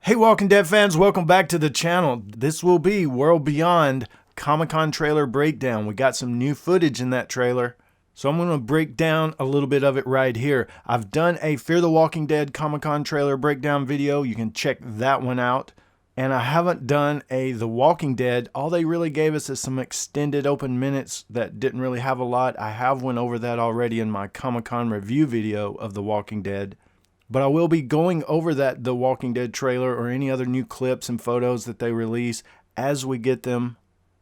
Hey Walking Dead fans, welcome back to the channel. This will be World Beyond Comic-Con trailer breakdown. We got some new footage in that trailer, so I'm going to break down a little bit of it right here. I've done a Fear the Walking Dead Comic-Con trailer breakdown video. You can check that one out. And I haven't done a The Walking Dead. All they really gave us is some extended open minutes that didn't really have a lot. I have went over that already in my Comic-Con review video of The Walking Dead. But I will be going over that The Walking Dead trailer or any other new clips and photos that they release as we get them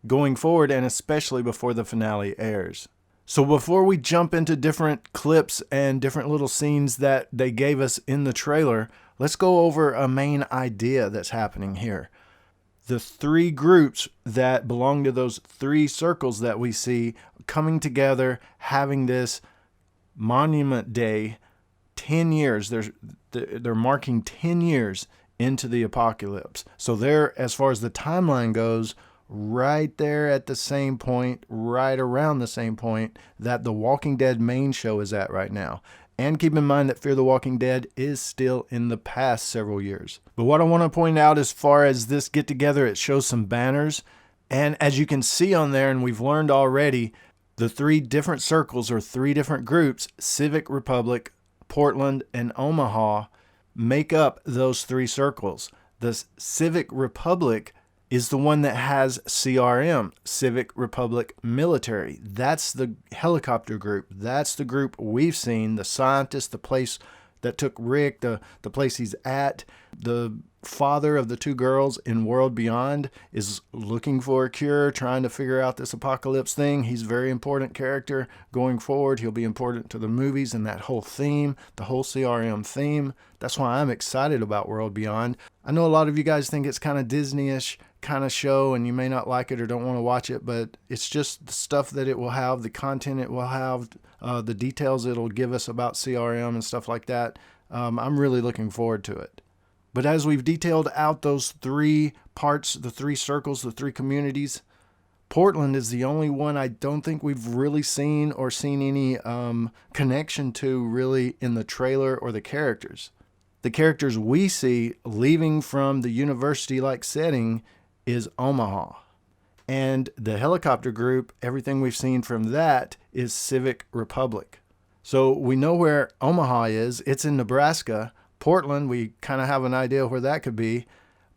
going forward, and especially before the finale airs. So before we jump into different clips and different little scenes that they gave us in the trailer, let's go over a main idea that's happening here. The three groups that belong to those three circles that we see coming together, having this Monument Day. 10 years, they're marking 10 years into the apocalypse. So they're, as far as the timeline goes, right there at the same point, right around the same point that the Walking Dead main show is at right now. And keep in mind that Fear the Walking Dead is still in the past several years. But what I want to point out as far as this get together, it shows some banners. And as you can see on there, and we've learned already, the three different circles or three different groups, Civic Republic, Portland, and Omaha, make up those three circles. The Civic Republic is the one that has CRM, Civic Republic Military. That's the helicopter group. That's the group we've seen, the scientist, the place that took Rick, the place he's at. The father of the two girls in World Beyond is looking for a cure, trying to figure out this apocalypse thing. He's a very important character going forward. He'll be important to the movies and that whole theme, the whole CRM theme. That's why I'm excited about World Beyond. I know a lot of you guys think it's kind of Disney-ish kind of show and you may not like it or don't want to watch it, but it's just the stuff that it will have, the content it will have, the details it'll give us about CRM and stuff like that. I'm really looking forward to it. But as we've detailed out those three parts, the three circles, the three communities, Portland is the only one I don't think we've really seen or seen any connection to really in the trailer or the characters. The characters we see leaving from the university-like setting is Omaha. And the helicopter group, everything we've seen from that is Civic Republic. So we know where Omaha is. It's in Nebraska. Portland, we kind of have an idea where that could be.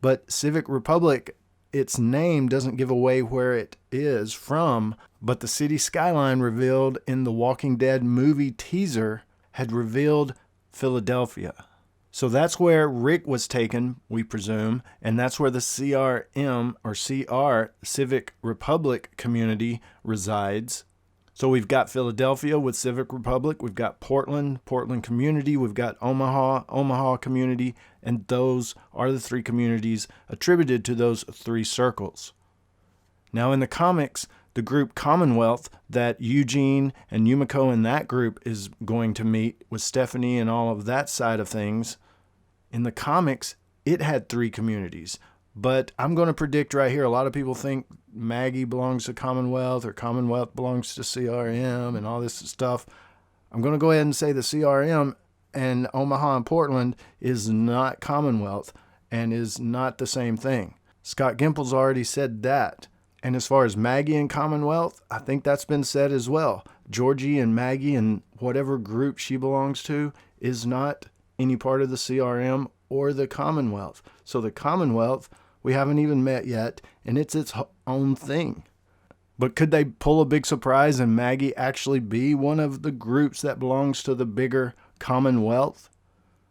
But Civic Republic, its name doesn't give away where it is from. But the city skyline revealed in the Walking Dead movie teaser had revealed Philadelphia. So that's where Rick was taken, we presume, and that's where the CRM or CR, Civic Republic community, resides. So we've got Philadelphia with Civic Republic, we've got Portland, Portland community, we've got Omaha, Omaha community, and those are the three communities attributed to those three circles. Now in the comics, the group Commonwealth that Eugene and Yumiko in that group is going to meet with Stephanie and all of that side of things, in the comics, it had three communities. But I'm going to predict right here, a lot of people think Maggie belongs to Commonwealth or Commonwealth belongs to CRM and all this stuff. I'm going to go ahead and say the CRM and Omaha and Portland is not Commonwealth and is not the same thing. Scott Gimple's already said that. And as far as Maggie and Commonwealth, I think that's been said as well. Georgie and Maggie and whatever group she belongs to is not any part of the CRM or the Commonwealth. So the Commonwealth, we haven't even met yet, and it's its own thing. But could they pull a big surprise and Maggie actually be one of the groups that belongs to the bigger Commonwealth?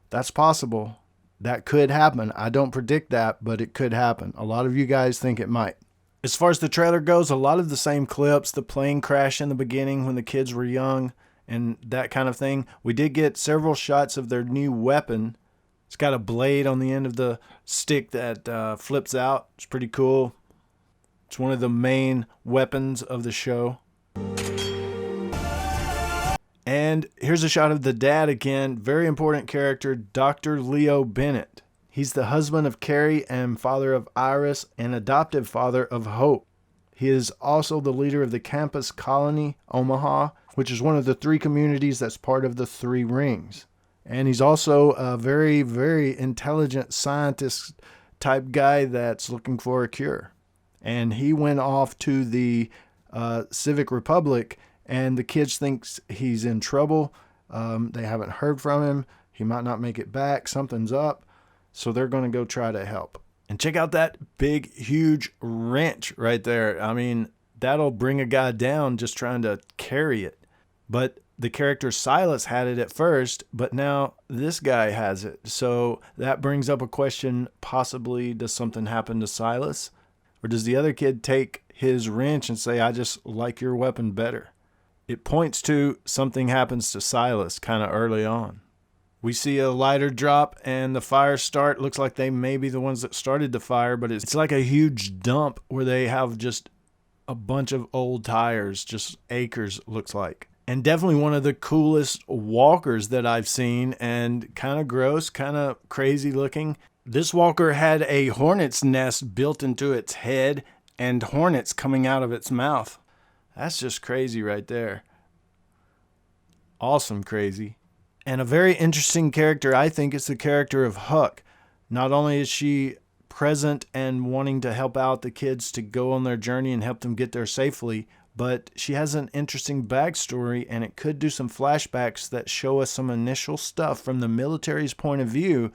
That's possible. That could happen. I don't predict that, but it could happen. A lot of you guys think it might. As far as the trailer goes, a lot of the same clips, the plane crash in the beginning when the kids were young and that kind of thing. We did get several shots of their new weapon. It's got a blade on the end of the stick that flips out. It's pretty cool. It's one of the main weapons of the show. And here's a shot of the dad again. Very important character, Dr. Leo Bennett. He's the husband of Carrie and father of Iris and adoptive father of Hope. He is also the leader of the campus colony, Omaha, which is one of the three communities that's part of the Three Rings. And he's also a very, very intelligent scientist type guy that's looking for a cure. And he went off to the Civic Republic, and the kids thinks he's in trouble. They haven't heard from him. He might not make it back. Something's up. So they're going to go try to help. And check out that big, huge wrench right there. I mean, that'll bring a guy down just trying to carry it. But the character Silas had it at first, but now this guy has it. So that brings up a question, possibly, does something happen to Silas? Or does the other kid take his wrench and say, I just like your weapon better? It points to something happens to Silas kind of early on. We see a lighter drop and the fire start. Looks like they may be the ones that started the fire, but it's like a huge dump where they have just a bunch of old tires, just acres looks like. And definitely one of the coolest walkers that I've seen, and kind of gross, kind of crazy looking. This walker had a hornet's nest built into its head and hornets coming out of its mouth. That's just crazy right there. Awesome crazy. And a very interesting character, I think, is the character of Huck. Not only is she present and wanting to help out the kids to go on their journey and help them get there safely, but she has an interesting backstory, and it could do some flashbacks that show us some initial stuff from the military's point of view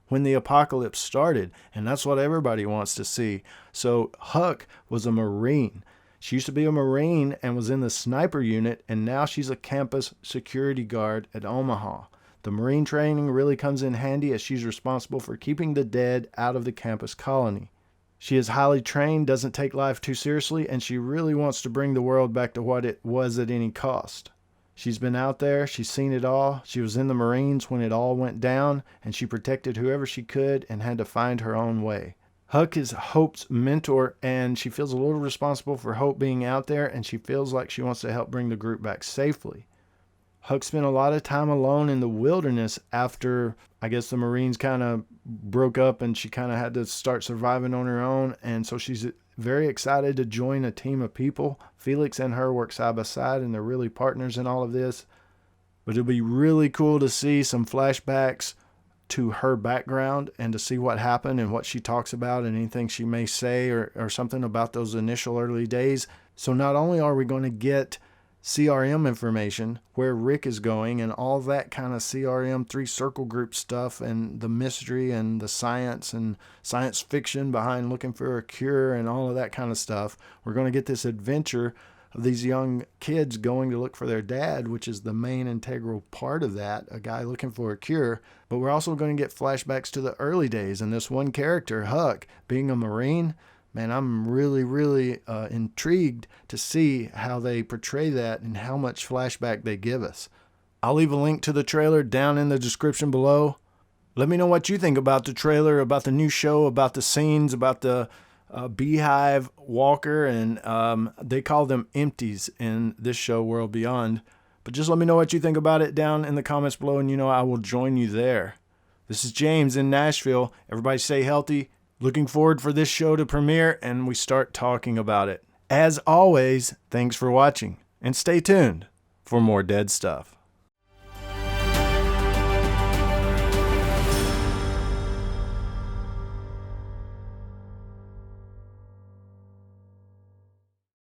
when the apocalypse started. And that's what everybody wants to see. So Huck was a Marine. She used to be a Marine and was in the sniper unit, and now she's a campus security guard at Omaha. The Marine training really comes in handy as she's responsible for keeping the dead out of the campus colony. She is highly trained, doesn't take life too seriously, and she really wants to bring the world back to what it was at any cost. She's been out there, she's seen it all. She was in the Marines when it all went down, and she protected whoever she could and had to find her own way. Huck is Hope's mentor, and she feels a little responsible for Hope being out there, and she feels like she wants to help bring the group back safely. Huck spent a lot of time alone in the wilderness after, I guess, the Marines kind of broke up and she kind of had to start surviving on her own. And so she's very excited to join a team of people. Felix and her work side by side, and they're really partners in all of this. But it'll be really cool to see some flashbacks to her background and to see what happened and what she talks about and anything she may say or something about those initial early days. So not only are we going to get CRM information, where Rick is going, and all that kind of CRM 3 circle group stuff, and the mystery and the science and science fiction behind looking for a cure and all of that kind of stuff. We're going to get this adventure of these young kids going to look for their dad, which is the main integral part of that, a guy looking for a cure. But we're also going to get flashbacks to the early days, and this one character, Huck, being a Marine. Man, I'm really, really intrigued to see how they portray that and how much flashback they give us. I'll leave a link to the trailer down in the description below. Let me know what you think about the trailer, about the new show, about the scenes, about the beehive walker, and they call them empties in this show, World Beyond. But just let me know what you think about it down in the comments below, and I will join you there. This is James in Nashville. Everybody stay healthy. Looking forward for this show to premiere and we start talking about it. As always, thanks for watching and stay tuned for more dead stuff.